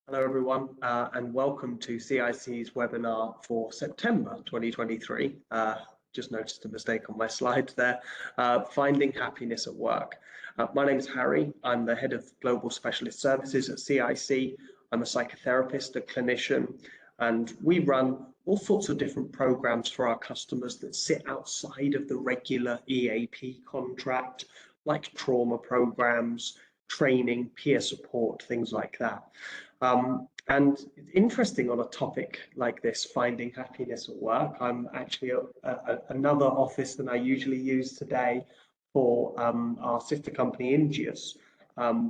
Hello everyone, and welcome to CiC's webinar for September 2023. Just noticed a mistake on my slide there. Finding happiness at work. My name is Harry. I'm the head of Global Specialist Services at CiC. I'm a psychotherapist, a clinician, and we run all sorts of different programs for our customers that sit outside of the regular EAP contract, like trauma programs, training, peer support, things like that. And it's interesting on a topic like this, finding happiness at work. I'm actually at another office than I usually use today for our sister company, Ingeus.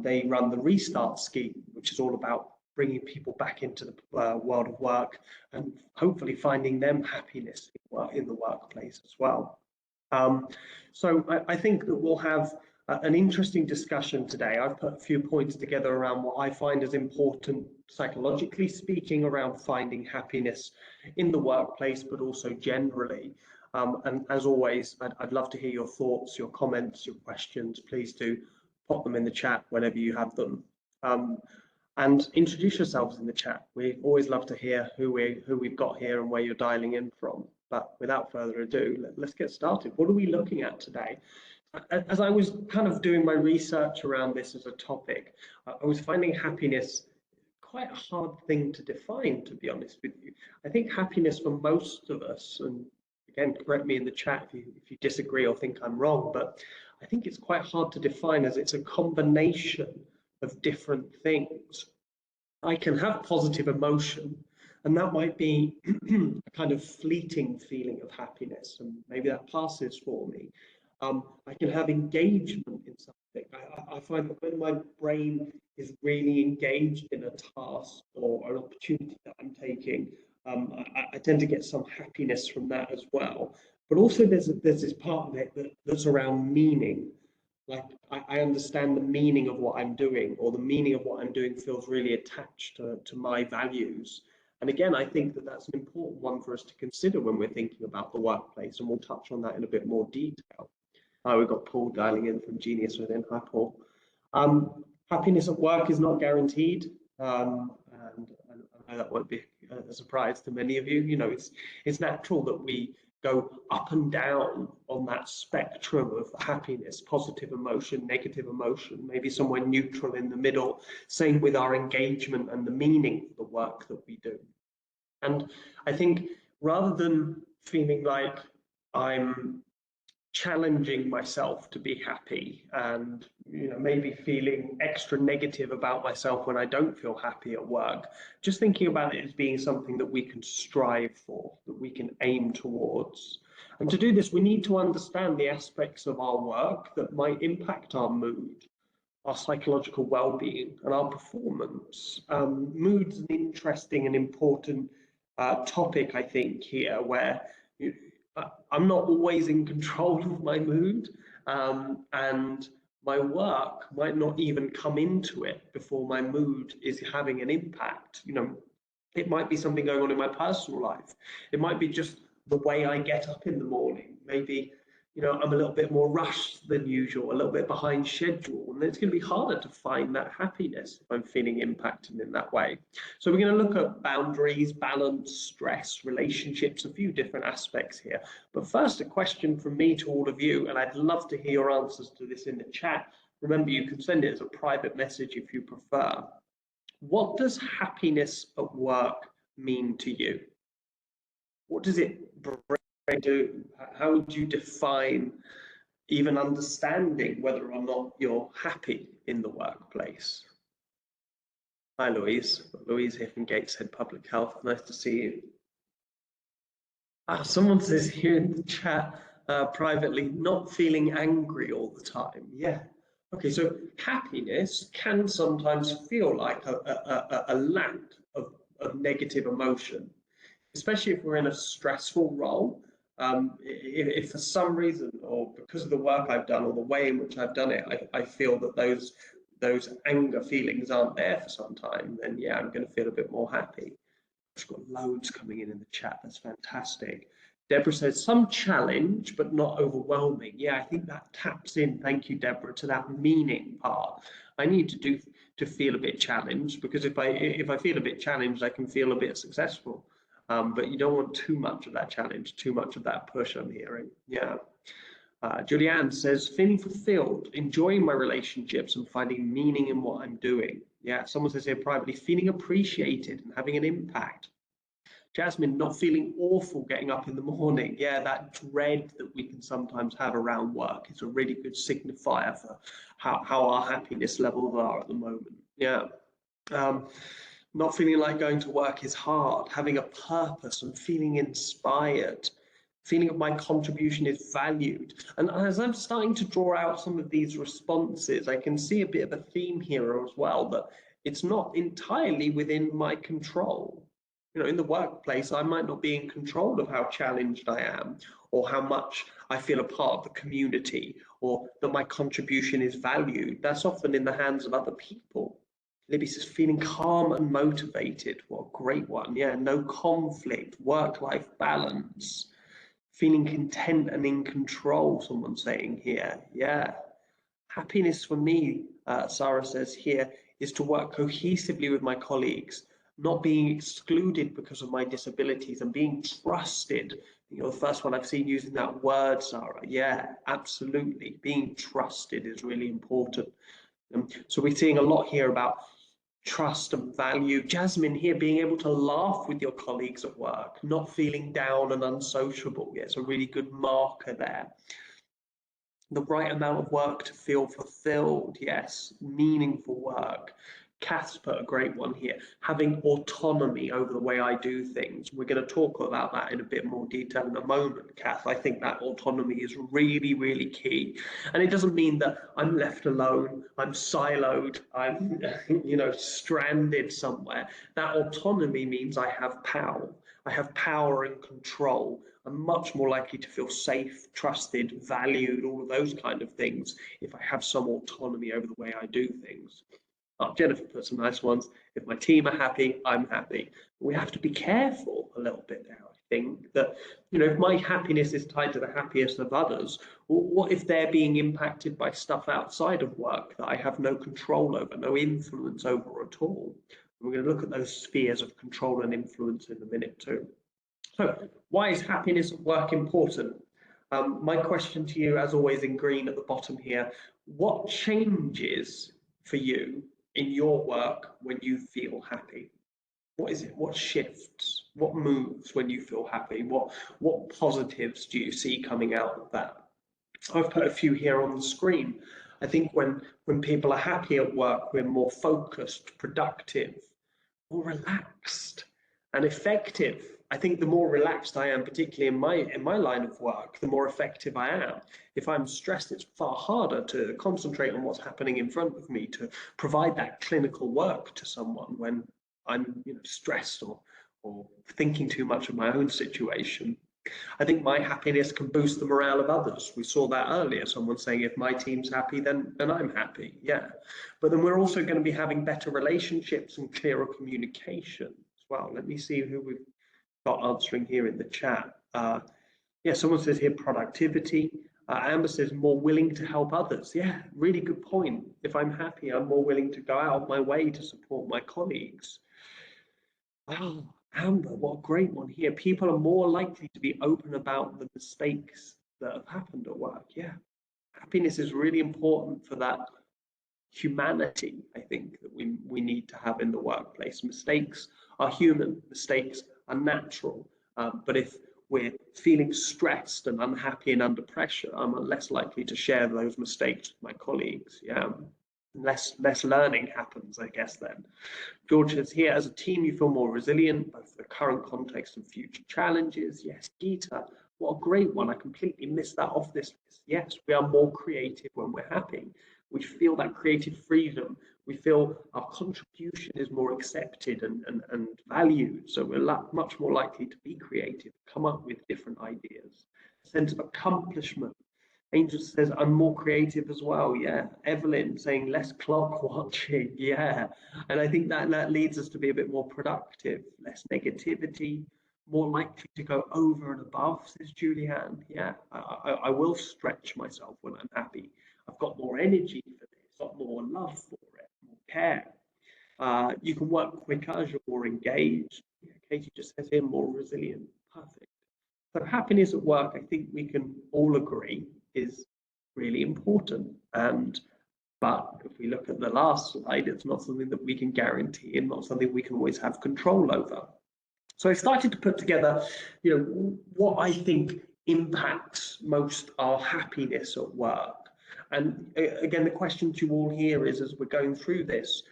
They run the Restart scheme, which is all about bringing people back into the world of work and hopefully finding them happiness in the workplace as well. So I think that we'll have an interesting discussion today. I've put a few points together around what I find as important, psychologically speaking, around finding happiness in the workplace, but also generally. And as always, I'd love to hear your thoughts, your comments, your questions. Please do pop them in the chat whenever you have them. And introduce yourselves in the chat. We always love to hear who we've got here and where you're dialing in from. But without further ado, let's get started. What are we looking at today? As I was kind of doing my research around this as a topic, I was finding happiness quite a hard thing to define, to be honest with you. I think happiness for most of us, and again, correct me in the chat if you disagree or think I'm wrong, but I think it's quite hard to define as it's a combination of different things. I can have positive emotion, and that might be a kind of fleeting feeling of happiness, and maybe that passes for me. I can have engagement in something. I find that when my brain is really engaged in a task or an opportunity that I'm taking, I tend to get some happiness from that as well. But also there's this part of it that's around meaning. Like I understand the meaning of what I'm doing, or the meaning of what I'm doing feels really attached to my values. And again, I think that that's an important one for us to consider when we're thinking about the workplace, and we'll touch on that in a bit more detail. We've got Paul dialing in from Genius Within. Hi, Paul. Happiness at work is not guaranteed, and I know that won't be a surprise to many of you. You know, it's natural that we go up and down on that spectrum of happiness, positive emotion, negative emotion, maybe somewhere neutral in the middle. Same with our engagement and the meaning of the work that we do. And I think rather than feeling like I'm challenging myself to be happy and maybe feeling extra negative about myself when I don't feel happy at work, just thinking about it as being something that we can strive for, that we can aim towards. And to do this, we need to understand the aspects of our work that might impact our mood, our psychological well-being, and our performance. Mood's an interesting and important topic, I think, here, where I'm not always in control of my mood, and my work might not even come into it before my mood is having an impact. It might be something going on in my personal life. It might be just the way I get up in the morning. Maybe, I'm a little bit more rushed than usual, a little bit behind schedule, and it's going to be harder to find that happiness if I'm feeling impacted in that way. So we're going to look at boundaries, balance, stress, relationships, a few different aspects here. But first, a question from me to all of you, and I'd love to hear your answers to this in the chat. Remember, you can send it as a private message if you prefer. What does happiness at work mean to you? What does it bring? How would you define even understanding whether or not you're happy in the workplace? Hi, Louise. Louise here from Gateshead Public Health. Nice to see you. Someone says here in the chat privately, not feeling angry all the time. Yeah. Okay, so happiness can sometimes feel like a lack of negative emotion, especially if we're in a stressful role. If for some reason, or because of the work I've done or the way in which I've done it, I feel that those anger feelings aren't there for some time, then yeah, I'm going to feel a bit more happy. I've got loads coming in the chat. That's fantastic. Deborah says some challenge, but not overwhelming. Yeah, I think that taps in, thank you, Deborah, to that meaning part. I need to to feel a bit challenged, because if I feel a bit challenged, I can feel a bit successful. But you don't want too much of that challenge, too much of that push, I'm hearing. Yeah. Julianne says, feeling fulfilled, enjoying my relationships and finding meaning in what I'm doing. Yeah, someone says here privately, feeling appreciated and having an impact. Jasmine, not feeling awful getting up in the morning. Yeah, that dread that we can sometimes have around work is a really good signifier for how our happiness levels are at the moment. Yeah. Um, Not feeling like going to work is hard, having a purpose and feeling inspired, feeling that my contribution is valued. And as I'm starting to draw out some of these responses, I can see a bit of a theme here as well, that it's not entirely within my control. In the workplace, I might not be in control of how challenged I am, or how much I feel a part of the community, or that my contribution is valued. That's often in the hands of other people. Libby says, feeling calm and motivated. What a great one. Yeah, no conflict, work-life balance, feeling content and in control, someone's saying here. Yeah. Happiness for me, Sarah says here, is to work cohesively with my colleagues, not being excluded because of my disabilities and being trusted. You're the first one I've seen using that word, Sarah. Yeah, absolutely. Being trusted is really important. So we're seeing a lot here about trust and value. Jasmine here, being able to laugh with your colleagues at work, not feeling down and unsociable. Yeah, it's a really good marker there. The right amount of work to feel fulfilled. Yes, meaningful work. Kath's put a great one here, having autonomy over the way I do things. We're going to talk about that in a bit more detail in a moment, Kath. I think that autonomy is really, really key. And it doesn't mean that I'm left alone, I'm siloed, I'm stranded somewhere. That autonomy means I have power. I have power and control. I'm much more likely to feel safe, trusted, valued, all of those kind of things if I have some autonomy over the way I do things. Jennifer put some nice ones. If my team are happy, I'm happy. We have to be careful a little bit there. I think that, if my happiness is tied to the happiness of others, what if they're being impacted by stuff outside of work that I have no control over, no influence over at all? And we're going to look at those spheres of control and influence in a minute too. So, why is happiness at work important? My question to you, as always, in green at the bottom here, what changes for you in your work when you feel happy? What is it? What shifts? What moves when you feel happy? What positives do you see coming out of that? I've put a few here on the screen. I think when people are happy at work, we're more focused, productive, more relaxed and effective. I think the more relaxed I am, particularly in my line of work, the more effective I am. If I'm stressed, it's far harder to concentrate on what's happening in front of me, to provide that clinical work to someone when I'm stressed or thinking too much of my own situation. I think my happiness can boost the morale of others. We saw that earlier, someone saying if my team's happy, then I'm happy. Yeah. But then we're also going to be having better relationships and clearer communication as well. Let me see who we've got answering here in the chat. Yeah, someone says here productivity. Amber says more willing to help others. Yeah, really good point. If I'm happy, I'm more willing to go out of my way to support my colleagues. Wow, Amber, what a great one here. People are more likely to be open about the mistakes that have happened at work. Yeah, happiness is really important for that humanity, I think, that we need to have in the workplace. Mistakes are human, mistakes are natural. But if we're feeling stressed and unhappy and under pressure, I'm less likely to share those mistakes with my colleagues. Yeah, less learning happens, I guess, then. George says here, as a team, you feel more resilient, both for the current context and future challenges. Yes, Geeta, what a great one. I completely missed that off this list. Yes, we are more creative when we're happy. We feel that creative freedom. We feel our contribution is more accepted and valued. So we're much more likely to be creative, come up with different ideas. A sense of accomplishment. Angel says, I'm more creative as well. Yeah. Evelyn saying less clock watching. Yeah. And I think that leads us to be a bit more productive, less negativity, more likely to go over and above, says Julianne. Yeah. I will stretch myself when I'm happy. I've got more energy for this, got more love for it, more care. You can work quicker as you're more engaged. Yeah, Katie just says here, more resilient. Perfect. So happiness at work, I think we can all agree, is really important. But if we look at the last slide, it's not something that we can guarantee and not something we can always have control over. So I started to put together, what I think impacts most our happiness at work. And again, the question to you all here is, as we're going through this,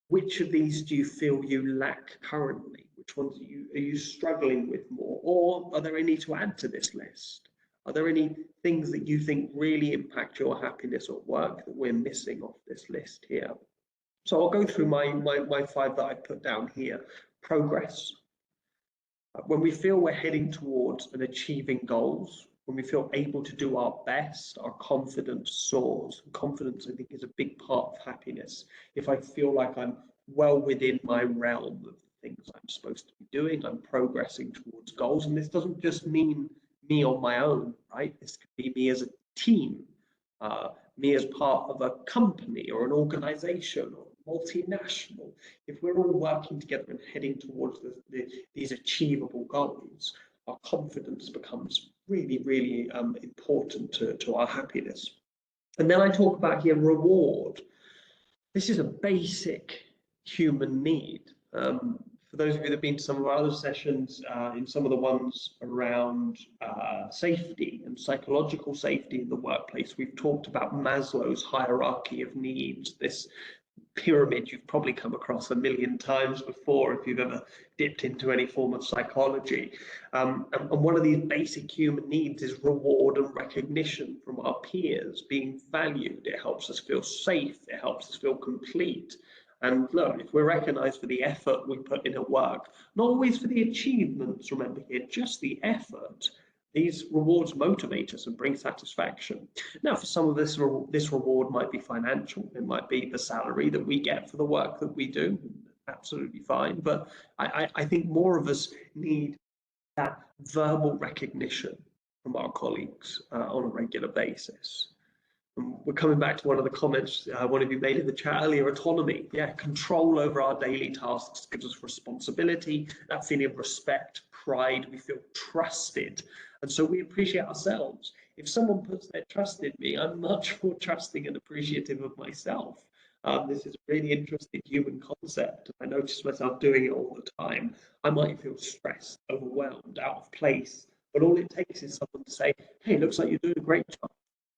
which of these do you feel you lack currently? Which ones are you struggling with more? Or are there any to add to this list? Are there any things that you think really impact your happiness at work that we're missing off this list here? So I'll go through my five that I put down here. Progress. When we feel we're heading towards and achieving goals, when we feel able to do our best, our confidence soars. Confidence, I think, is a big part of happiness. If I feel like I'm well within my realm of things I'm supposed to be doing, I'm progressing towards goals. And this doesn't just mean me on my own, right? This could be me as a team, me as part of a company or an organization or multinational. If we're all working together and heading towards these achievable goals, our confidence becomes really, really important to our happiness. And then I talk about here reward. This is a basic human need. For those of you that have been to some of our other sessions, in some of the ones around safety and psychological safety in the workplace, we've talked about Maslow's hierarchy of needs, this pyramid you've probably come across a million times before if you've ever dipped into any form of psychology. And one of these basic human needs is reward and recognition from our peers, being valued. It helps us feel safe. It helps us feel complete. And look, if we're recognized for the effort we put in at work, not always for the achievements, remember here, just the effort, these rewards motivate us and bring satisfaction. Now, for some of us, this reward might be financial. It might be the salary that we get for the work that we do. Absolutely fine. But I think more of us need that verbal recognition from our colleagues on a regular basis. And we're coming back to one of the comments one of you made in the chat earlier, autonomy. Yeah, control over our daily tasks gives us responsibility, that feeling of respect, pride, we feel trusted. And so we appreciate ourselves. If someone puts their trust in me, I'm much more trusting and appreciative of myself. This is a really interesting human concept. I notice myself doing it all the time. I might feel stressed, overwhelmed, out of place, but all it takes is someone to say, hey, looks like you're doing a great job.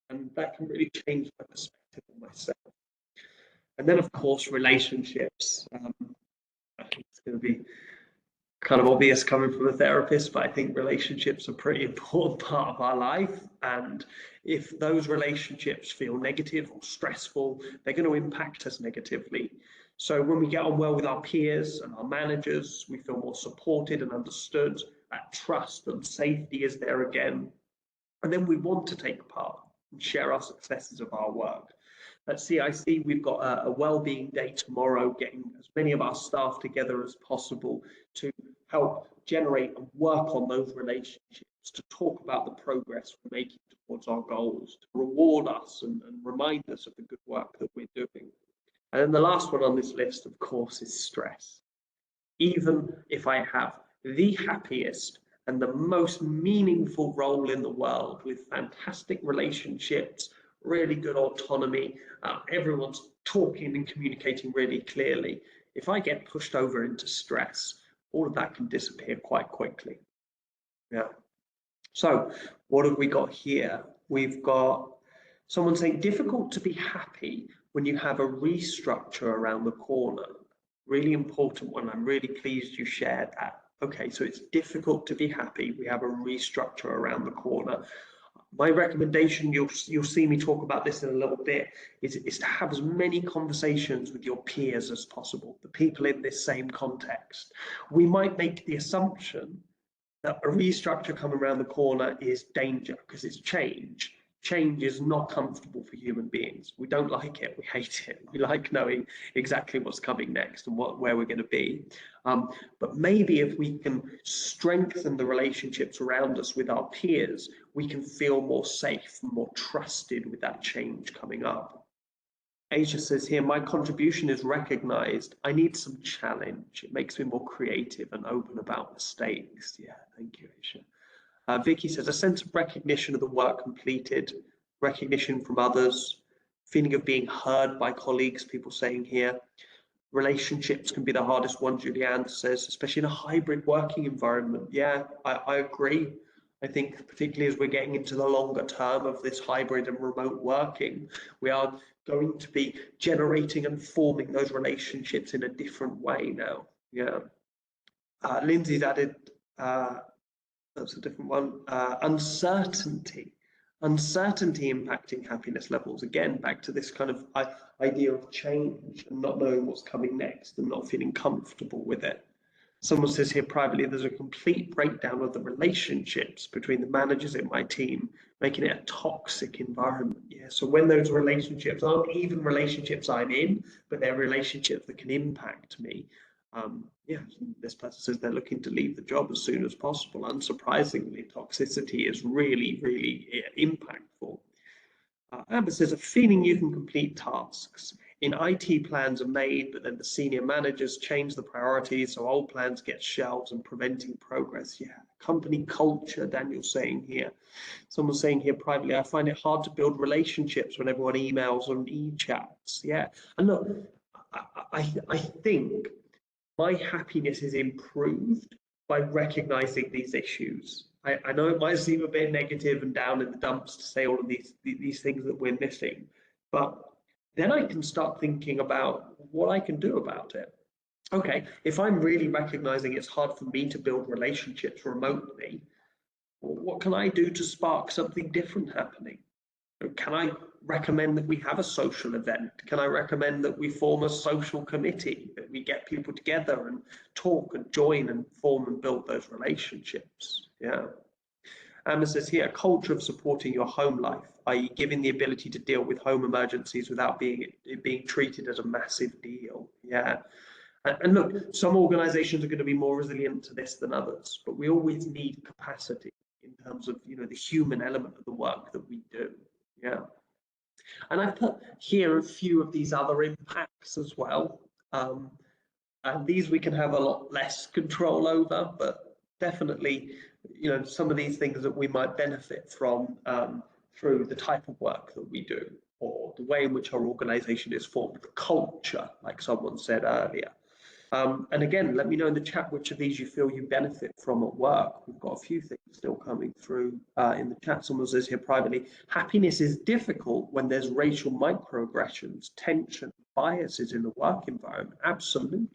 And that can really change my perspective of myself. And then, of course, relationships. I think it's going to be kind of obvious coming from a therapist, but I think relationships are a pretty important part of our life. And if those relationships feel negative or stressful, they're going to impact us negatively. So when we get on well with our peers and our managers, we feel more supported and understood. That trust and safety is there again. And then we want to take part and share our successes of our work. At CiC, we've got a wellbeing day tomorrow, getting as many of our staff together as possible to help generate and work on those relationships, to talk about the progress we're making towards our goals, to reward us and remind us of the good work that we're doing. And then the last one on this list, of course, is stress. Even if I have the happiest and the most meaningful role in the world with fantastic relationships, really good autonomy, everyone's talking and communicating really clearly. If I get pushed over into stress, all of that can disappear quite quickly. Yeah. So what have we got here? We've got someone saying difficult to be happy when you have a restructure around the corner. Really important one. I'm really pleased you shared that. Okay, so it's difficult to be happy. We have a restructure around the corner. My recommendation, you'll see me talk about this in a little bit, is to have as many conversations with your peers as possible, the people in this same context. We might make the assumption that a restructure coming around the corner is danger because it's change. Change is not comfortable for human beings. We don't like it, we hate it. We like knowing exactly what's coming next and where we're going to be. But maybe if we can strengthen the relationships around us with our peers, we can feel more safe, more trusted with that change coming up. Asia says here, my contribution is recognized. I need some challenge. It makes me more creative and open about mistakes. Yeah, thank you, Asia. Vicky says, a sense of recognition of the work completed, recognition from others, feeling of being heard by colleagues, people saying here. Relationships can be the hardest one, Julianne says, especially in a hybrid working environment. Yeah, I agree. I think particularly as we're getting into the longer term of this hybrid and remote working, we are going to be generating and forming those relationships in a different way now. Yeah. Lindsay's added, that's a different one, uncertainty. Uncertainty impacting happiness levels. Again, back to this kind of idea of change and not knowing what's coming next and not feeling comfortable with it. Someone says here privately, there's a complete breakdown of the relationships between the managers in my team, making it a toxic environment. Yeah, so when those relationships aren't even relationships I'm in, but they're relationships that can impact me. Yeah, this person says they're looking to leave the job as soon as possible. Unsurprisingly, toxicity is really, really impactful. Amber says, a feeling you can complete tasks. In IT, plans are made, but then the senior managers change the priorities, so old plans get shelved and preventing progress. Yeah, company culture, Daniel's saying here. Someone's saying here privately, I find it hard to build relationships when everyone emails or e-chats. Yeah, and look, I think my happiness is improved by recognizing these issues. I know it might seem a bit negative and down in the dumps to say all of these things that we're missing, but then I can start thinking about what I can do about it. Okay, if I'm really recognizing it's hard for me to build relationships remotely, what can I do to spark something different happening? Can I recommend that we have a social event? Can I recommend that we form a social committee, that we get people together and talk and join and form and build those relationships? Yeah. Amber says here, a culture of supporting your home life, i.e. giving the ability to deal with home emergencies without it being treated as a massive deal. Yeah. And look, some organizations are going to be more resilient to this than others, but we always need capacity in terms of, the human element of the work that we do. Yeah. And I've put here a few of these other impacts as well. And these we can have a lot less control over, but definitely, some of these things that we might benefit from through the type of work that we do, or the way in which our organization is formed, the culture, like someone said earlier. And again, let me know in the chat which of these you feel you benefit from at work. We've got a few things still coming through in the chat. Someone says here privately, happiness is difficult when there's racial microaggressions, tension, biases in the work environment. Absolutely.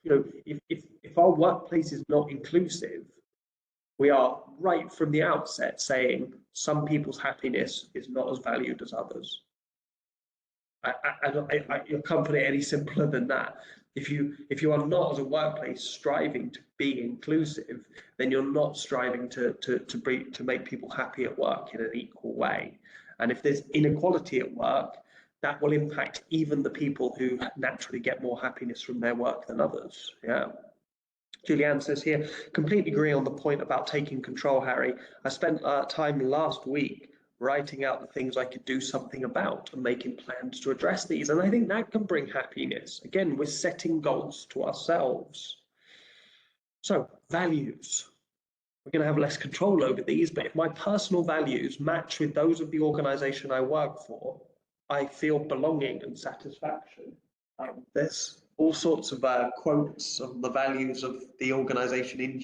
If our workplace is not inclusive, we are right from the outset saying some people's happiness is not as valued as others. You're comforting it any simpler than that. If you are not as a workplace striving to be inclusive, then you're not striving to make people happy at work in an equal way. And if there's inequality at work, that will impact even the people who naturally get more happiness from their work than others. Yeah. Julianne says here, completely agree on the point about taking control, Harry. I spent time last week writing out the things I could do something about and making plans to address these. And I think that can bring happiness. Again, we're setting goals to ourselves. So, values. We're going to have less control over these, but if my personal values match with those of the organization I work for, I feel belonging and satisfaction. There's all sorts of quotes on the values of the organization in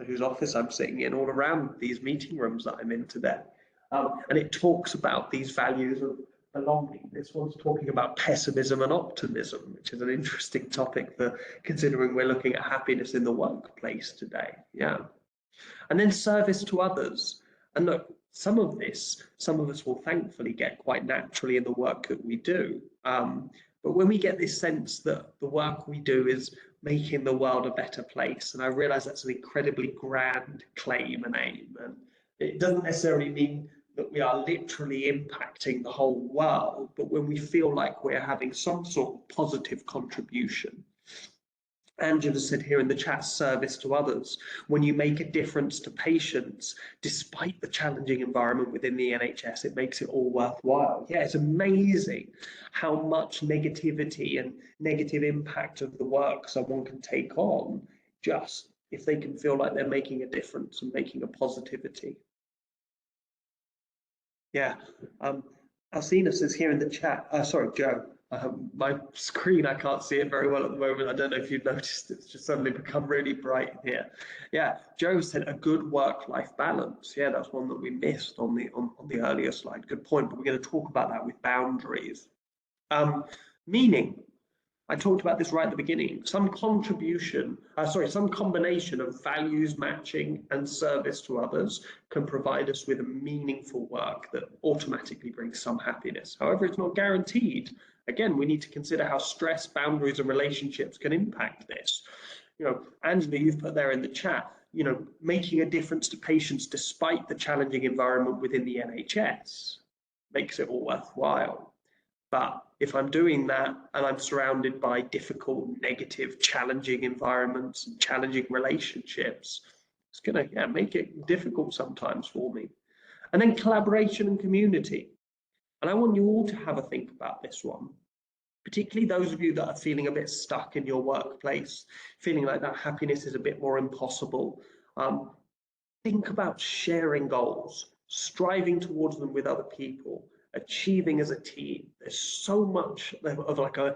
whose office I'm sitting in all around these meeting rooms that I'm in today. And it talks about these values of belonging. This one's talking about pessimism and optimism, which is an interesting topic for considering we're looking at happiness in the workplace today. Yeah. And then service to others. And look, some of us will thankfully get quite naturally in the work that we do. But when we get this sense that the work we do is making the world a better place, and I realize that's an incredibly grand claim and aim, and it doesn't necessarily mean that we are literally impacting the whole world, but when we feel like we're having some sort of positive contribution. Angela said here in the chat, service to others. When you make a difference to patients, despite the challenging environment within the NHS, it makes it all worthwhile. Yeah, it's amazing how much negativity and negative impact of the work someone can take on just if they can feel like they're making a difference and making a positivity. Yeah. Alcina says here in the chat, sorry, Joe, my screen, I can't see it very well at the moment. I don't know if you've noticed, it's just suddenly become really bright here. Yeah, Joe said a good work-life balance. Yeah, that's one that we missed on the earlier slide. Good point, but we're going to talk about that with boundaries. Meaning, I talked about this right at the beginning, some combination of values matching and service to others can provide us with a meaningful work that automatically brings some happiness. However, it's not guaranteed. Again, we need to consider how stress, boundaries, and relationships can impact this. You know, Angela, you've put there in the chat, you know, making a difference to patients despite the challenging environment within the NHS makes it all worthwhile. But if I'm doing that and I'm surrounded by difficult, negative, challenging environments and challenging relationships, it's going to make it difficult sometimes for me. And then collaboration and community. And I want you all to have a think about this one, particularly those of you that are feeling a bit stuck in your workplace, feeling like that happiness is a bit more impossible. Think about sharing goals, striving towards them with other people, achieving as a team. There's so much of like a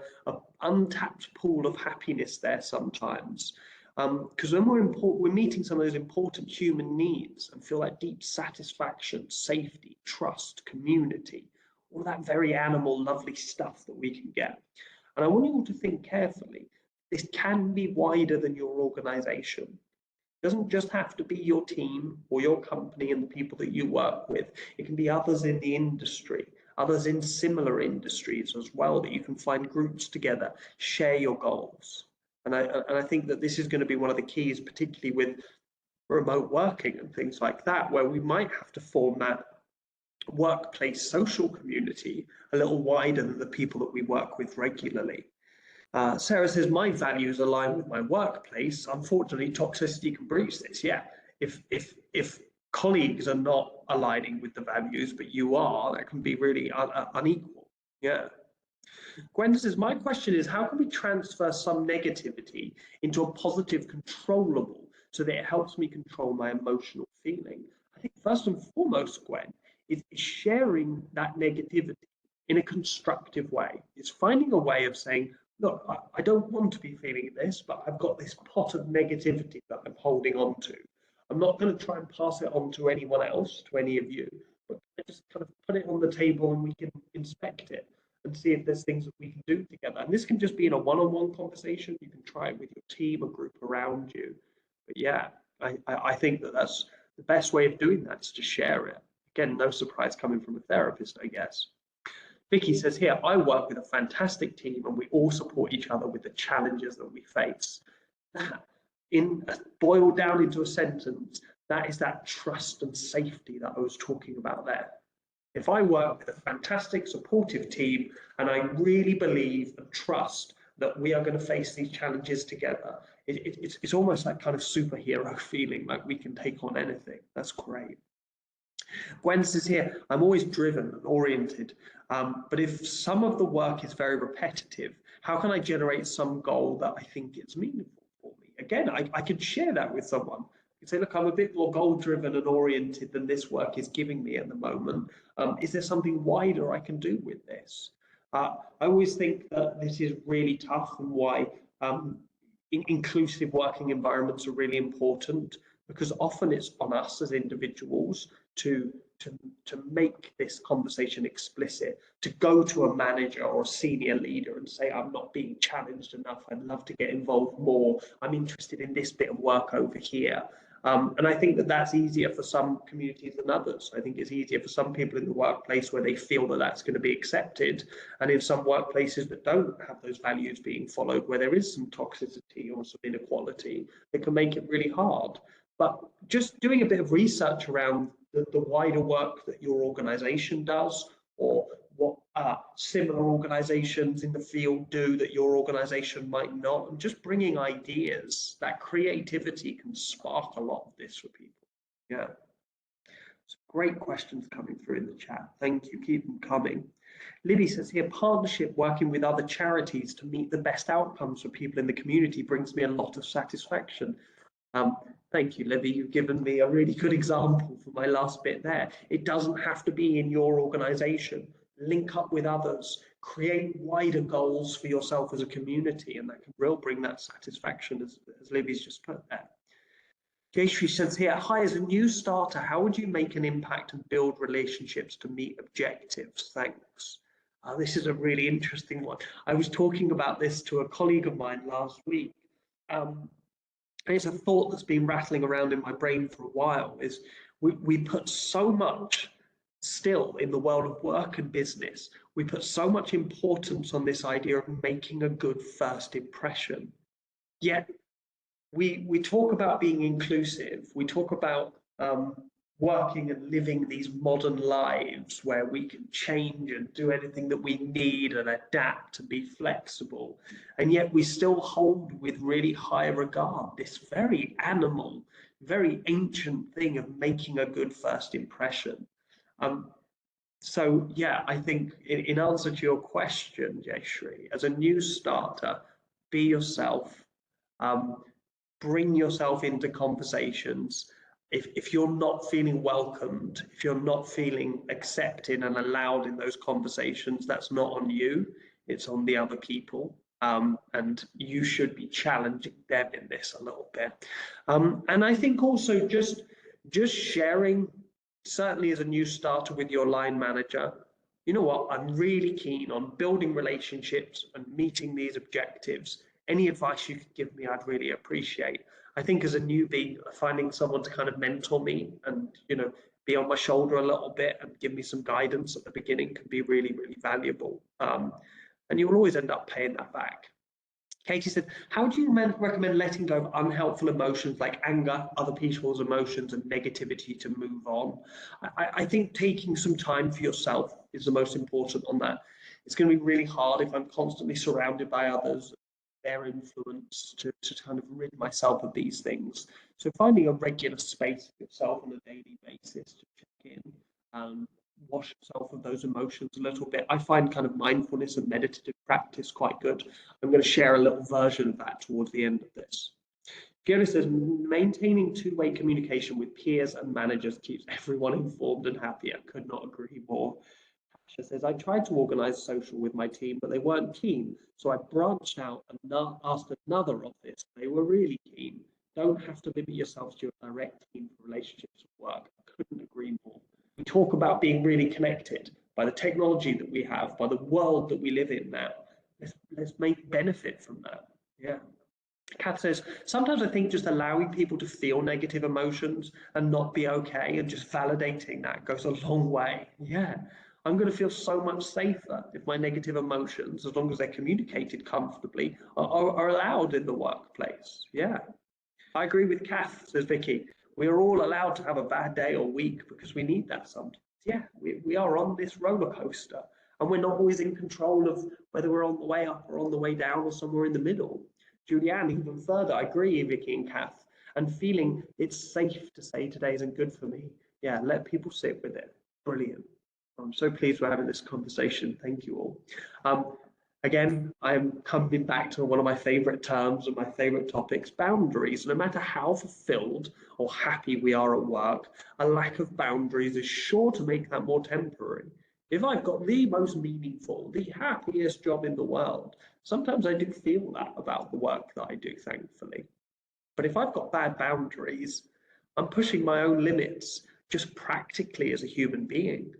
untapped pool of happiness there sometimes. Because when we're meeting some of those important human needs and feel that deep satisfaction, safety, trust, community, all that very animal, lovely stuff that we can get. And I want you all to think carefully. This can be wider than your organization. It doesn't just have to be your team or your company and the people that you work with. It can be others in the industry, others in similar industries as well, that you can find groups together, share your goals. And I think that this is going to be one of the keys, particularly with remote working and things like that, where we might have to form that workplace social community a little wider than the people that we work with regularly. Sarah says, my values align with my workplace. Unfortunately, toxicity can breach this. Yeah, if colleagues are not aligning with the values, but you are, that can be really unequal. Yeah. Gwen says, my question is, how can we transfer some negativity into a positive controllable so that it helps me control my emotional feeling? I think first and foremost, Gwen, is sharing that negativity in a constructive way. It's finding a way of saying, look, I don't want to be feeling this, but I've got this pot of negativity that I'm holding on to. I'm not going to try and pass it on to anyone else, to any of you, but just kind of put it on the table and we can inspect it and see if there's things that we can do together. And this can just be in a one-on-one conversation. You can try it with your team, a group around you. But yeah, I think that that's the best way of doing that, is to share it. Again, no surprise coming from a therapist, I guess. Vicky says here, I work with a fantastic team and we all support each other with the challenges that we face. That, boiled down into a sentence, that is that trust and safety that I was talking about there. If I work with a fantastic supportive team and I really believe and trust that we are going to face these challenges together, it's almost that kind of superhero feeling, like we can take on anything. That's great. Gwen says here, I'm always driven and oriented, but if some of the work is very repetitive, how can I generate some goal that I think is meaningful for me? Again, I could share that with someone. I could say, look, I'm a bit more goal driven and oriented than this work is giving me at the moment. Is there something wider I can do with this? I always think that this is really tough, and why inclusive working environments are really important, because often it's on us as individuals to make this conversation explicit, to go to a manager or a senior leader and say, I'm not being challenged enough, I'd love to get involved more, I'm interested in this bit of work over here. And I think that that's easier for some communities than others. I think it's easier for some people in the workplace where they feel that that's going to be accepted, and in some workplaces that don't have those values being followed, where there is some toxicity or some inequality, it can make it really hard. But just doing a bit of research around the wider work that your organization does, or similar organizations in the field do that your organization might not, and just bringing ideas. That creativity can spark a lot of this for people. Yeah. So great questions coming through in the chat. Thank you. Keep them coming. Libby says here, partnership working with other charities to meet the best outcomes for people in the community brings me a lot of satisfaction. Thank you, Libby. You've given me a really good example for my last bit there. It doesn't have to be in your organization. Link up with others, create wider goals for yourself as a community, and that can really bring that satisfaction, as Libby's just put there. Jayshree says here, hi, as a new starter, how would you make an impact and build relationships to meet objectives? Thanks. This is a really interesting one. I was talking about this to a colleague of mine last week. It's a thought that's been rattling around in my brain for a while, is we put so much still in the world of work and business. We put so much importance on this idea of making a good first impression. Yet we talk about being inclusive. We talk about working and living these modern lives where we can change and do anything that we need and adapt and be flexible. And yet we still hold with really high regard this very animal, very ancient thing of making a good first impression. So yeah, I think in answer to your question, Jayshree, as a new starter, be yourself, bring yourself into conversations. If you're not feeling welcomed, if you're not feeling accepted and allowed in those conversations, that's not on you, it's on the other people. And you should be challenging them in this a little bit. And I think also just sharing, certainly as a new starter with your line manager, you know what, I'm really keen on building relationships and meeting these objectives. Any advice you could give me, I'd really appreciate. I think as a newbie, finding someone to kind of mentor me and, you know, be on my shoulder a little bit and give me some guidance at the beginning can be really, really valuable. And you will always end up paying that back. Katie said, how do you recommend letting go of unhelpful emotions like anger, other people's emotions, and negativity to move on? I think taking some time for yourself is the most important on that. It's going to be really hard if I'm constantly surrounded by others, their influence, to kind of rid myself of these things. So finding a regular space for yourself on a daily basis to check in, wash yourself of those emotions a little bit. I find kind of mindfulness and meditative practice quite good. I'm going to share a little version of that towards the end of this. Fiona says, maintaining two-way communication with peers and managers keeps everyone informed and happy. I could not agree more. She says, I tried to organise social with my team, but they weren't keen. So I branched out and asked another office. They were really keen. Don't have to limit yourself to your direct team for relationships at work. I couldn't agree more. We talk about being really connected by the technology that we have, by the world that we live in now. Let's make benefit from that. Yeah. Kat says, sometimes I think just allowing people to feel negative emotions and not be okay and just validating that goes a long way. Yeah. I'm going to feel so much safer if my negative emotions, as long as they're communicated comfortably, are allowed in the workplace. Yeah. I agree with Kath, says Vicky. We are all allowed to have a bad day or week because we need that sometimes. Yeah, we are on this roller coaster and we're not always in control of whether we're on the way up or on the way down or somewhere in the middle. Julianne, even further, I agree, Vicky and Kath, and feeling it's safe to say today isn't good for me. Yeah, let people sit with it. Brilliant. I'm so pleased we're having this conversation. Thank you all. Again, I'm coming back to one of my favorite terms and my favorite topics, boundaries. No matter how fulfilled or happy we are at work, a lack of boundaries is sure to make that more temporary. If I've got the most meaningful, the happiest job in the world, sometimes I do feel that about the work that I do, thankfully. But if I've got bad boundaries, I'm pushing my own limits just practically as a human being.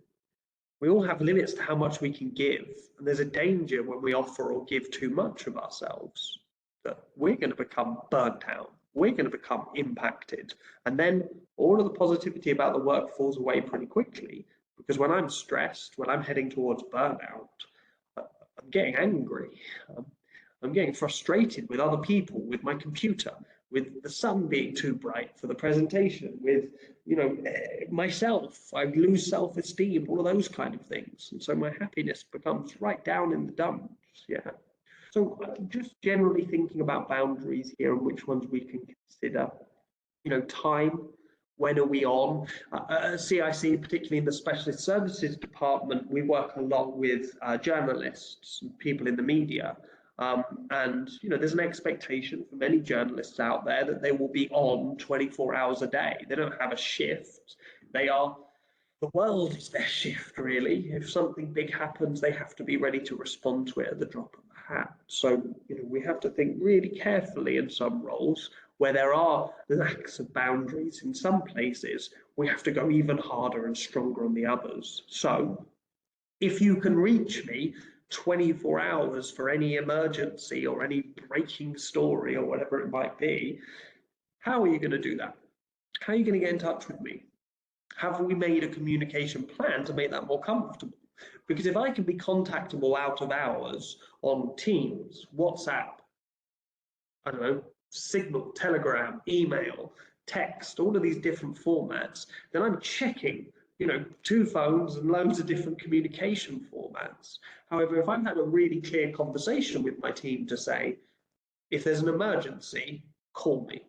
We all have limits to how much we can give, and there's a danger when we offer or give too much of ourselves that we're going to become burnt out, we're going to become impacted, and then all of the positivity about the work falls away pretty quickly, because when I'm stressed, when I'm heading towards burnout, I'm getting angry, I'm getting frustrated with other people, with my computer, with the sun being too bright for the presentation, with myself, I lose self-esteem, all of those kind of things, and so my happiness becomes right down in the dumps. Yeah. So just generally thinking about boundaries here and which ones we can consider. Time. When are we on? CiC, particularly in the specialist services department, we work a lot with journalists and people in the media. And there's an expectation for many journalists out there that they will be on 24 hours a day. They don't have a shift. The world is their shift, really. If something big happens, they have to be ready to respond to it at the drop of a hat. So, we have to think really carefully in some roles where there are lacks of boundaries. In some places, we have to go even harder and stronger on the others. So, if you can reach me 24 hours for any emergency or any breaking story or whatever it might be, how are you going to do that? How are you going to get in touch with me? Have we made a communication plan to make that more comfortable? Because if I can be contactable out of hours on Teams, WhatsApp, I don't know, Signal, Telegram, email, text, all of these different formats, then I'm checking, 2 phones and loads of different communication formats. However, if I've had a really clear conversation with my team to say, if there's an emergency, call me.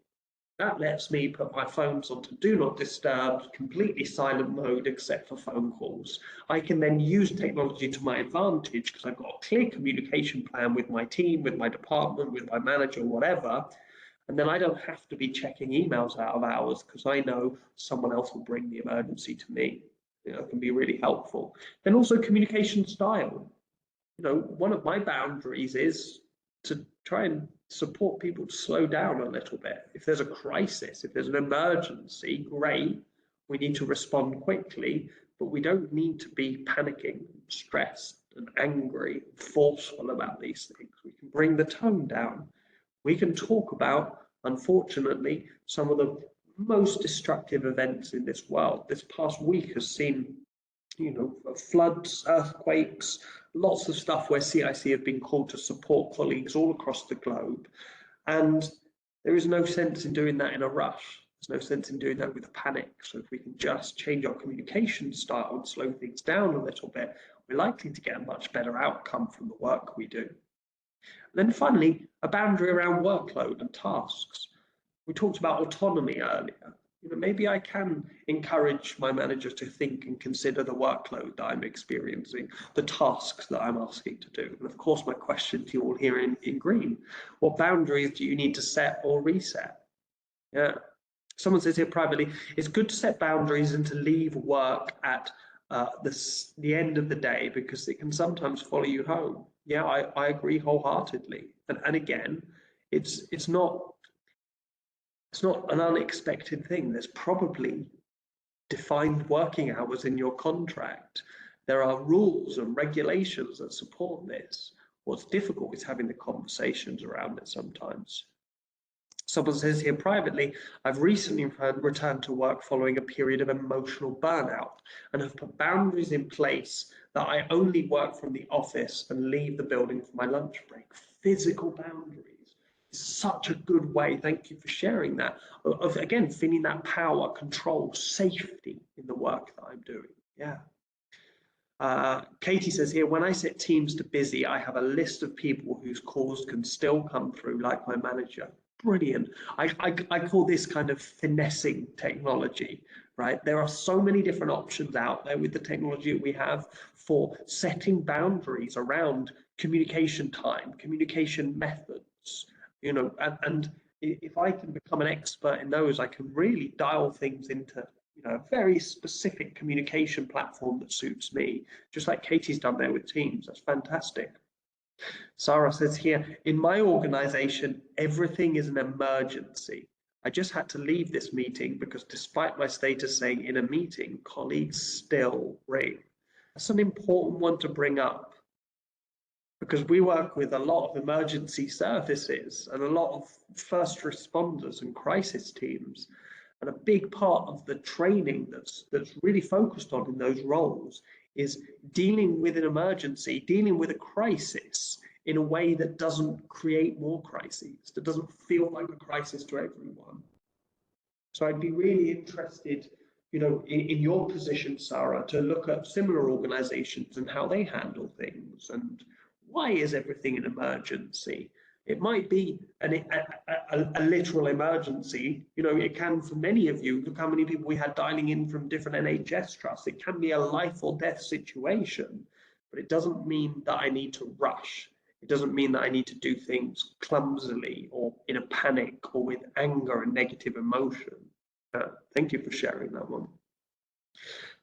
That lets me put my phones onto do not disturb, completely silent mode except for phone calls. I can then use technology to my advantage because I've got a clear communication plan with my team, with my department, with my manager, whatever. And then I don't have to be checking emails out of hours because I know someone else will bring the emergency to me. It can be really helpful. Then also communication style. One of my boundaries is to try and support people to slow down a little bit. If there's a crisis, if there's an emergency, great, we need to respond quickly, but we don't need to be panicking, stressed and angry, forceful about these things. We can bring the tone down. We can talk about, unfortunately, some of the most destructive events in this world. This past week has seen floods, earthquakes, lots of stuff where CiC have been called to support colleagues all across the globe. And there is no sense in doing that in a rush. There's no sense in doing that with a panic. So if we can just change our communication style and slow things down a little bit, we're likely to get a much better outcome from the work we do. And then finally, a boundary around workload and tasks. We talked about autonomy earlier. Maybe I can encourage my manager to think and consider the workload that I'm experiencing, the tasks that I'm asking to do. And of course, my question to you all here in green, what boundaries do you need to set or reset? Yeah. Someone says here privately, it's good to set boundaries and to leave work at the end of the day because it can sometimes follow you home. Yeah, I agree wholeheartedly. And again, it's not an unexpected thing. There's probably defined working hours in your contract. There are rules and regulations that support this. What's difficult is having the conversations around it sometimes. Someone says here privately, I've recently returned to work following a period of emotional burnout and have put boundaries in place that I only work from the office and leave the building for my lunch break. Physical boundaries. Such a good way, thank you for sharing that, of again feeling that power, control, safety in the work that I'm doing. Yeah. Katie says here, when I set teams to busy, I have a list of people whose calls can still come through, like my manager. Brilliant. I call this kind of finessing technology, right? There are so many different options out there with the technology that we have for setting boundaries around communication time, communication methods. And if I can become an expert in those, I can really dial things into, a very specific communication platform that suits me, just like Katie's done there with Teams. That's fantastic. Sarah says here, in my organization, everything is an emergency. I just had to leave this meeting because despite my status saying in a meeting, colleagues still ring. That's an important one to bring up, because we work with a lot of emergency services and a lot of first responders and crisis teams. And a big part of the training that's really focused on in those roles is dealing with an emergency, dealing with a crisis in a way that doesn't create more crises, that doesn't feel like a crisis to everyone. So I'd be really interested, in your position, Sarah, to look at similar organizations and how they handle things, and why is everything an emergency? It might be a literal emergency. It can for many of you. Look how many people we had dialing in from different NHS trusts. It can be a life or death situation, but it doesn't mean that I need to rush. It doesn't mean that I need to do things clumsily or in a panic or with anger and negative emotion. Thank you for sharing that one.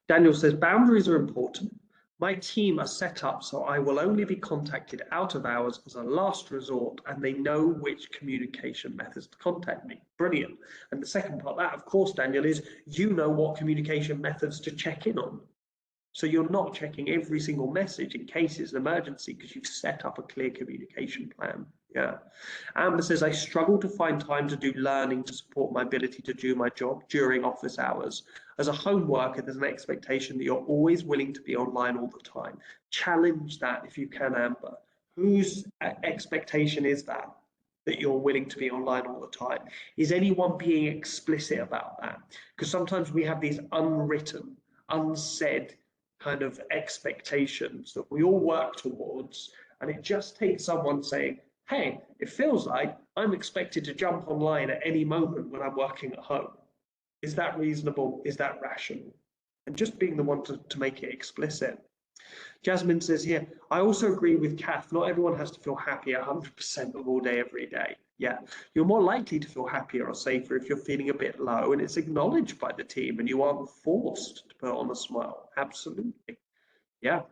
Daniel says, boundaries are important. My team are set up so I will only be contacted out of hours as a last resort, and they know which communication methods to contact me. Brilliant. And the second part of that, of course, Daniel, is you know what communication methods to check in on. So you're not checking every single message in case it's an emergency because you've set up a clear communication plan. Yeah. Amber says, I struggle to find time to do learning to support my ability to do my job during office hours. As a home worker, there's an expectation that you're always willing to be online all the time. Challenge that if you can, Amber. Whose expectation is that you're willing to be online all the time? Is anyone being explicit about that? Because sometimes we have these unwritten, unsaid kind of expectations that we all work towards, and it just takes someone saying, hey, it feels like I'm expected to jump online at any moment when I'm working at home. Is that reasonable? Is that rational? And just being the one to make it explicit. Jasmine says here, I also agree with Kath, not everyone has to feel happy 100% of all day, every day. Yeah, you're more likely to feel happier or safer if you're feeling a bit low and it's acknowledged by the team and you aren't forced to put on a smile. Absolutely. Yeah.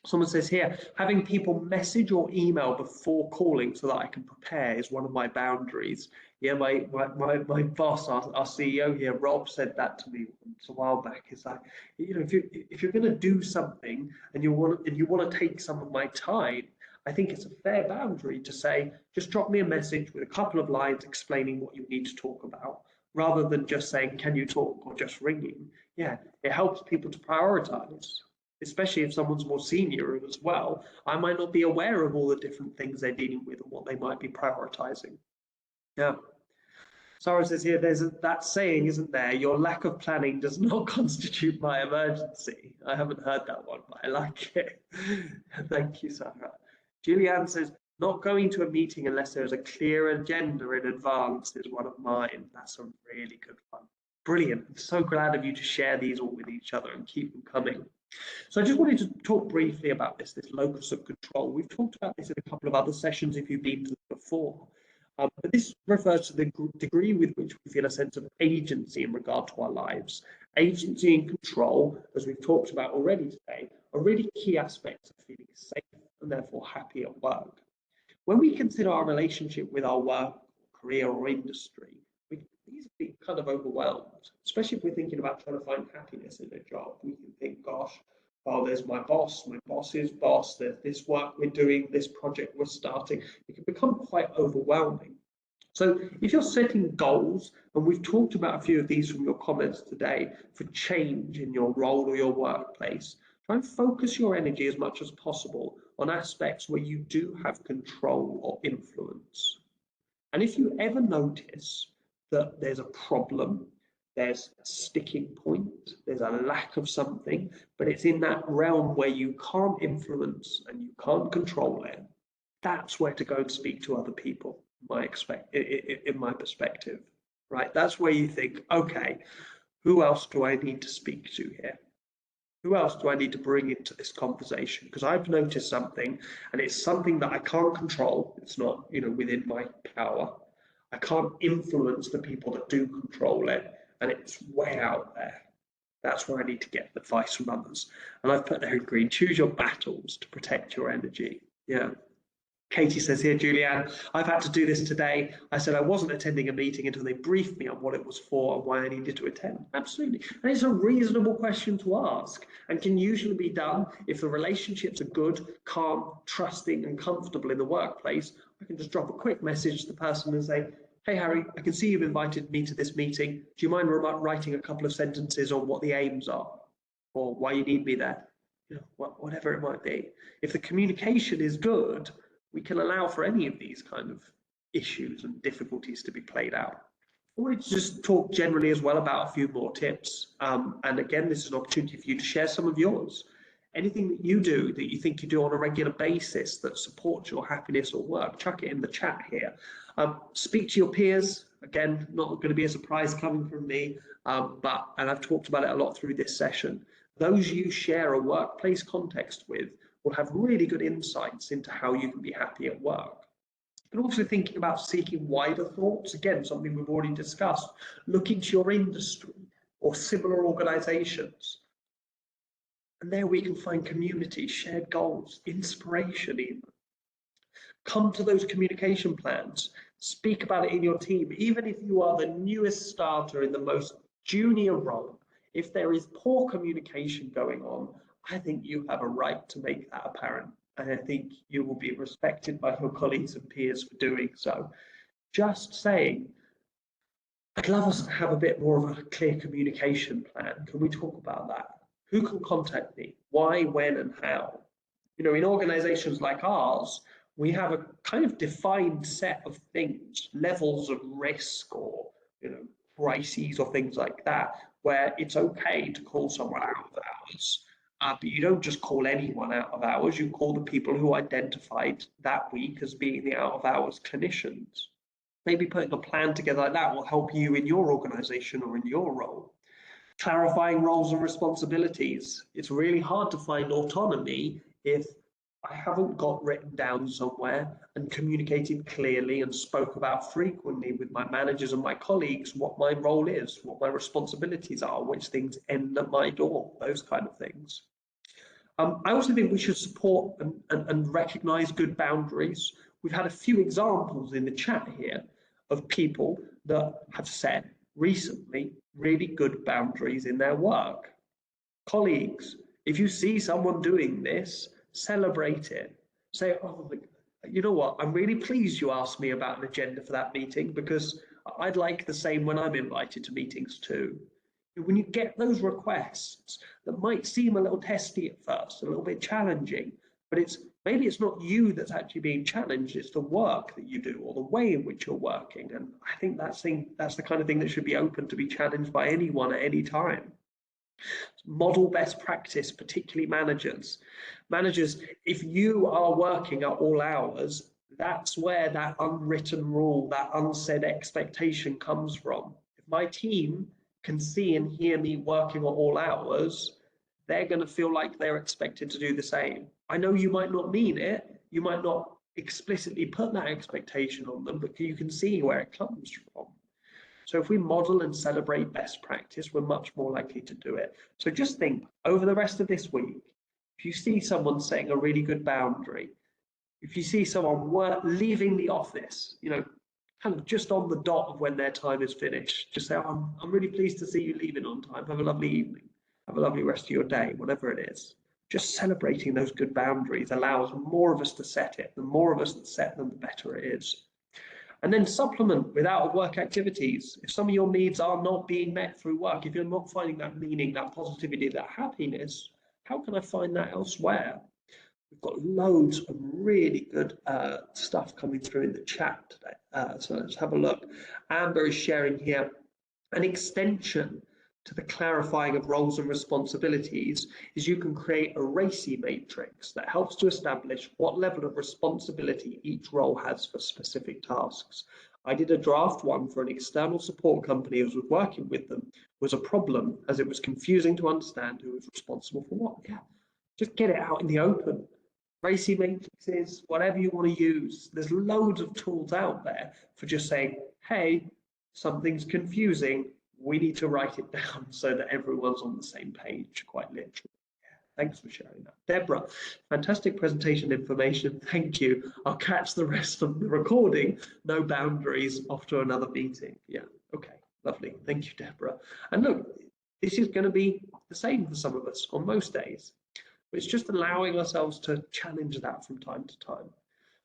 Someone says here, having people message or email before calling so that I can prepare is one of my boundaries. Yeah, my boss, our CEO here, Rob, said that to me a while back. It's like, if you're going to do something and you want to take some of my time, I think it's a fair boundary to say, just drop me a message with a couple of lines explaining what you need to talk about, rather than just saying, can you talk, or just ringing. Yeah, it helps people to prioritize, especially if someone's more senior as well. I might not be aware of all the different things they're dealing with and what they might be prioritizing. Yeah. Sarah says here, there's that saying, isn't there? Your lack of planning does not constitute my emergency. I haven't heard that one, but I like it. Thank you, Sarah. Julianne says, not going to a meeting unless there's a clear agenda in advance is one of mine. That's a really good one. Brilliant. I'm so glad of you to share these all with each other and keep them coming. So I just wanted to talk briefly about this locus of control. We've talked about this in a couple of other sessions if you've been to them before. But this refers to the degree with which we feel a sense of agency in regard to our lives. Agency and control, as we've talked about already today, are really key aspects of feeling safe and therefore happy at work. When we consider our relationship with our work, career or industry, we can easily kind of overwhelmed, especially if we're thinking about trying to find happiness in a job. We can think, gosh, oh, there's my boss's boss, there's this work we're doing, this project we're starting. It can become quite overwhelming. So if you're setting goals, and we've talked about a few of these from your comments today, for change in your role or your workplace, try and focus your energy as much as possible on aspects where you do have control or influence. And if you ever notice that there's a problem, there's a sticking point, there's a lack of something, but it's in that realm where you can't influence and you can't control it, that's where to go and speak to other people, in my perspective, right? That's where you think, okay, who else do I need to speak to here? Who else do I need to bring into this conversation? Because I've noticed something, and it's something that I can't control. It's not, within my power. I can't influence the people that do control it, and it's way out there. That's where I need to get advice from others. And I've put there in green, choose your battles to protect your energy. Yeah. Katie says here, Julianne, I've had to do this today. I said I wasn't attending a meeting until they briefed me on what it was for and why I needed to attend. Absolutely. And it's a reasonable question to ask and can usually be done if the relationships are good, calm, trusting and comfortable in the workplace. I can just drop a quick message to the person and say, hey, Harry, I can see you've invited me to this meeting. Do you mind writing a couple of sentences on what the aims are or why you need me there? Whatever it might be. If the communication is good, we can allow for any of these kind of issues and difficulties to be played out. I wanted to just talk generally as well about a few more tips. And again, this is an opportunity for you to share some of yours. Anything that you do that you think you do on a regular basis that supports your happiness or work, chuck it in the chat here. Speak to your peers. Again, not going to be a surprise coming from me, and I've talked about it a lot through this session. Those you share a workplace context with will have really good insights into how you can be happy at work. And also thinking about seeking wider thoughts, again, something we've already discussed, looking to your industry or similar organizations. And there we can find community, shared goals, inspiration even. Come to those communication plans, speak about it in your team, even if you are the newest starter in the most junior role. If there is poor communication going on, I think you have a right to make that apparent. And I think you will be respected by your colleagues and peers for doing so. Just saying, I'd love us to have a bit more of a clear communication plan. Can we talk about that? Who can contact me? Why, when, and how? You know, in organizations like ours, we have a kind of defined set of things, levels of risk or, you know, crises or things like that, where it's okay to call someone out of hours. But you don't just call anyone out of hours, you call the people who identified that week as being the out of hours clinicians. Maybe putting a plan together like that will help you in your organization or in your role. Clarifying roles and responsibilities. It's really hard to find autonomy if I haven't got written down somewhere and communicated clearly and spoke about frequently with my managers and my colleagues what my role is, what my responsibilities are, which things end at my door, those kind of things. I also think we should support and recognize good boundaries. We've had a few examples in the chat here of people that have set recently really good boundaries in their work. Colleagues, if you see someone doing this, celebrate it. Say, oh, you know what, I'm really pleased you asked me about an agenda for that meeting because I'd like the same when I'm invited to meetings too. When you get those requests that might seem a little testy at first, a little bit challenging, but maybe it's not you that's actually being challenged, it's the work that you do or the way in which you're working. And I think that's the kind of thing that should be open to be challenged by anyone at any time. Model best practice, particularly managers. Managers, if you are working at all hours, that's where that unwritten rule, that unsaid expectation comes from. If my team can see and hear me working at all hours, they're going to feel like they're expected to do the same. I know you might not mean it, you might not explicitly put that expectation on them, but you can see where it comes from. So if we model and celebrate best practice, we're much more likely to do it. So just think, over the rest of this week, if you see someone setting a really good boundary, if you see someone leaving the office, you know, kind of just on the dot of when their time is finished, just say, oh, I'm really pleased to see you leaving on time. Have a lovely evening. Have a lovely rest of your day, whatever it is. Just celebrating those good boundaries allows more of us to set it. The more of us that set them, the better it is. And then supplement with out-of-work activities. If some of your needs are not being met through work, if you're not finding that meaning, that positivity, that happiness, how can I find that elsewhere? We've got loads of really good stuff coming through in the chat today. So let's have a look. Amber is sharing here an extension to the clarifying of roles and responsibilities is you can create a RACI matrix that helps to establish what level of responsibility each role has for specific tasks. I did a draft one for an external support company who was working with them. It was a problem as it was confusing to understand who was responsible for what. Yeah, just get it out in the open. RACI matrices, whatever you want to use. There's loads of tools out there for just saying, hey, something's confusing. We need to write it down so that everyone's on the same page, quite literally. Yeah, thanks for sharing that. Deborah, fantastic presentation information. Thank you. I'll catch the rest of the recording. No boundaries, off to another meeting. Yeah, okay, lovely. Thank you, Deborah. And look, this is going to be the same for some of us on most days. It's just allowing ourselves to challenge that from time to time.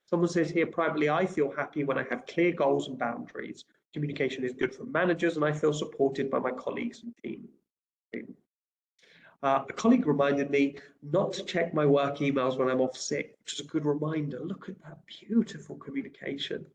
Someone says here privately, I feel happy when I have clear goals and boundaries. Communication is good for managers and I feel supported by my colleagues and team. A colleague reminded me not to check my work emails when I'm off sick, which is a good reminder. Look at that beautiful communication.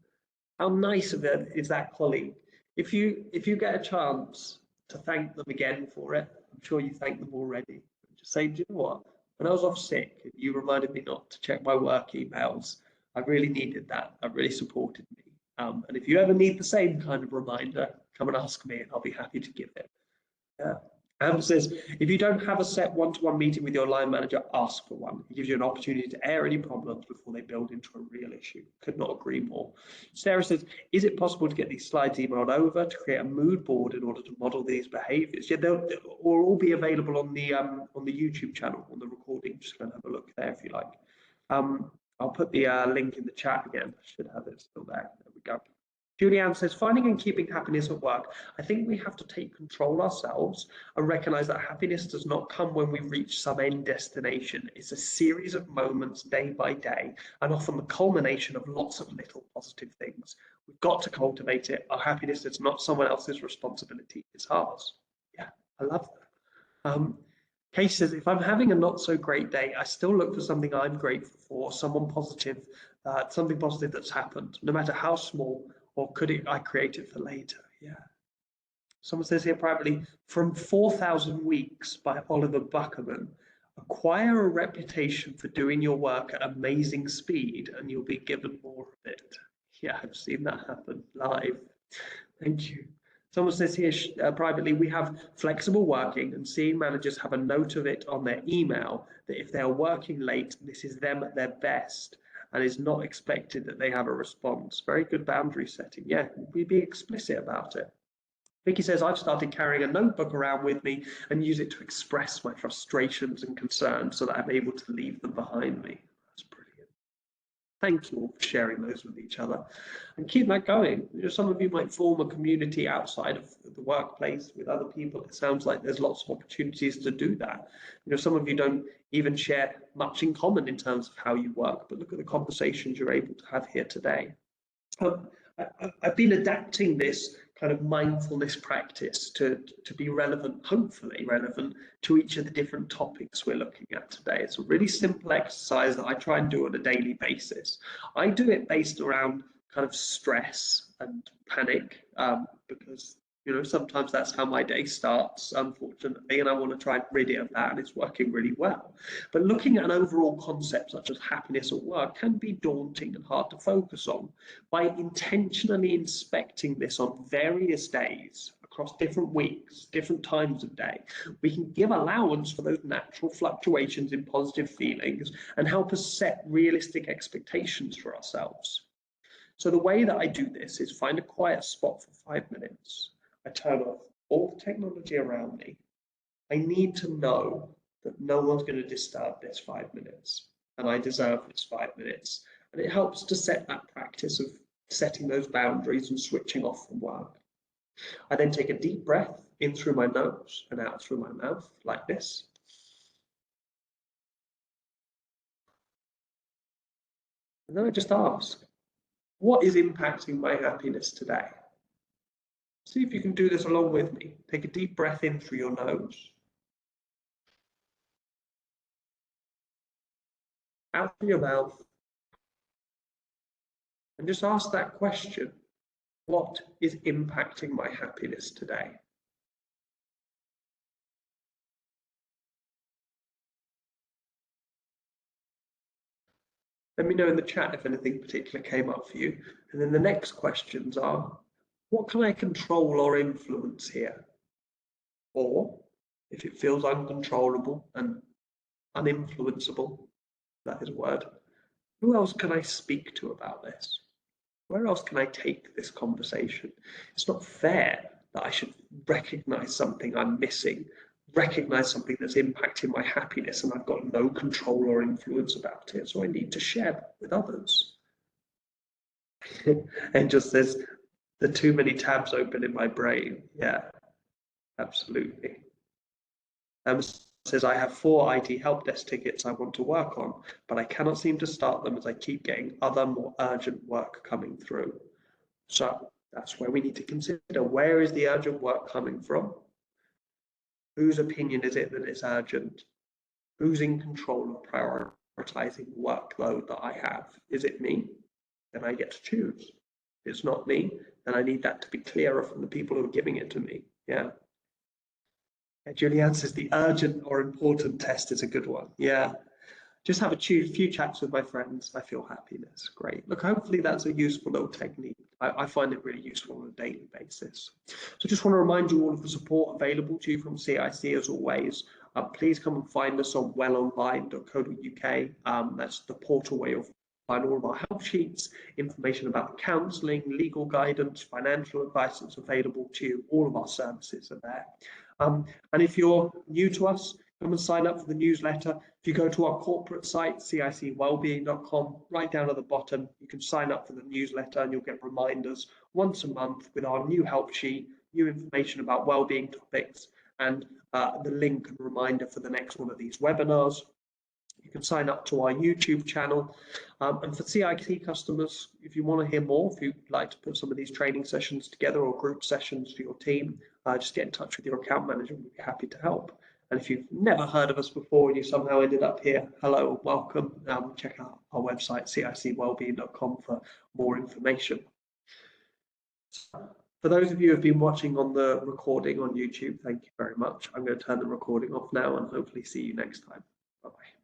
How nice of it is that colleague? If you get a chance to thank them again for it, I'm sure you thanked them already. Just say, do you know what? When I was off sick, you reminded me not to check my work emails. I really needed that. That really supported me. And if you ever need the same kind of reminder, come and ask me, and I'll be happy to give it. Yeah. Says, if you don't have a set one-to-one meeting with your line manager, ask for one. It gives you an opportunity to air any problems before they build into a real issue. Could not agree more. Sarah says, is it possible to get these slides emailed over to create a mood board in order to model these behaviors? Yeah, they'll all be available on the YouTube channel, on the recording. Just go and have a look there if you like. I'll put the link in the chat again. I should have it still there. There we go. Julianne says, finding and keeping happiness at work. I think we have to take control ourselves and recognize that happiness does not come when we reach some end destination. It's a series of moments day by day, and often the culmination of lots of little positive things. We've got to cultivate it. Our happiness is not someone else's responsibility, it's ours. Yeah, I love that. Kay says, if I'm having a not so great day, I still look for something I'm grateful for, something positive that's happened, no matter how small, or I create it for later? Yeah. Someone says here privately, from 4,000 Weeks by Oliver Buckerman, acquire a reputation for doing your work at amazing speed and you'll be given more of it. Yeah, I've seen that happen live. Thank you. Someone says here privately, we have flexible working and seeing managers have a note of it on their email that if they're working late, this is them at their best and is not expected that they have a response. Very good boundary setting. Yeah, we be explicit about it. Vicky says, I've started carrying a notebook around with me and use it to express my frustrations and concerns so that I'm able to leave them behind me. That's brilliant. Thank you all for sharing those with each other and keep that going. Some of you might form a community outside of the workplace with other people. It sounds like there's lots of opportunities to do that. Some of you don't even share much in common in terms of how you work, but look at the conversations you're able to have here today. I've been adapting this kind of mindfulness practice to be relevant, hopefully relevant, to each of the different topics we're looking at today. It's a really simple exercise that I try and do on a daily basis. I do it based around kind of stress and panic because sometimes that's how my day starts, unfortunately, and I want to try and rid it of that, and it's working really well. But looking at an overall concept such as happiness at work can be daunting and hard to focus on. By intentionally inspecting this on various days, across different weeks, different times of day, we can give allowance for those natural fluctuations in positive feelings and help us set realistic expectations for ourselves. So the way that I do this is find a quiet spot for 5 minutes. I turn off all the technology around me. I need to know that no one's going to disturb this 5 minutes, and I deserve this 5 minutes. And it helps to set that practice of setting those boundaries and switching off from work. I then take a deep breath in through my nose and out through my mouth, like this. And then I just ask, what is impacting my happiness today? See if you can do this along with me. Take a deep breath in through your nose. Out through your mouth. And just ask that question. What is impacting my happiness today? Let me know in the chat if anything particular came up for you. And then the next questions are, what can I control or influence here? Or, if it feels uncontrollable and uninfluenceable, that is a word, who else can I speak to about this? Where else can I take this conversation? It's not fair that I should recognize something I'm missing, recognize something that's impacting my happiness, and I've got no control or influence about it. So I need to share that with others. And just says, there are too many tabs open in my brain. Yeah, absolutely. Says, I have 4 IT help desk tickets I want to work on, but I cannot seem to start them as I keep getting other more urgent work coming through. So that's where we need to consider, where is the urgent work coming from? Whose opinion is it that it's urgent? Who's in control of prioritizing the workload that I have? Is it me? Then I get to choose. If it's not me, then I need that to be clearer from the people who are giving it to me. Yeah. Julianne says the urgent or important test is a good one. Yeah. Just have a few chats with my friends. I feel happiness. Great. Look, hopefully that's a useful little technique. I find it really useful on a daily basis. So just want to remind you all of the support available to you from CiC as always. Please come and find us on wellonline.co.uk. That's the portal where you'll find all of our help sheets, information about counselling, legal guidance, financial advice that's available to you. All of our services are there. And if you're new to us, come and sign up for the newsletter. If you go to our corporate site, cicwellbeing.com, right down at the bottom, you can sign up for the newsletter and you'll get reminders once a month with our new help sheet, new information about wellbeing topics, and the link and reminder for the next one of these webinars. You can sign up to our YouTube channel. And for CiC customers, if you want to hear more, if you'd like to put some of these training sessions together or group sessions for your team, just get in touch with your account manager. We'd be happy to help. And if you've never heard of us before and you somehow ended up here, hello and welcome. Check out our website, cicwellbeing.com, for more information. For those of you who have been watching on the recording on YouTube, thank you very much. I'm going to turn the recording off now and hopefully see you next time. Bye-bye.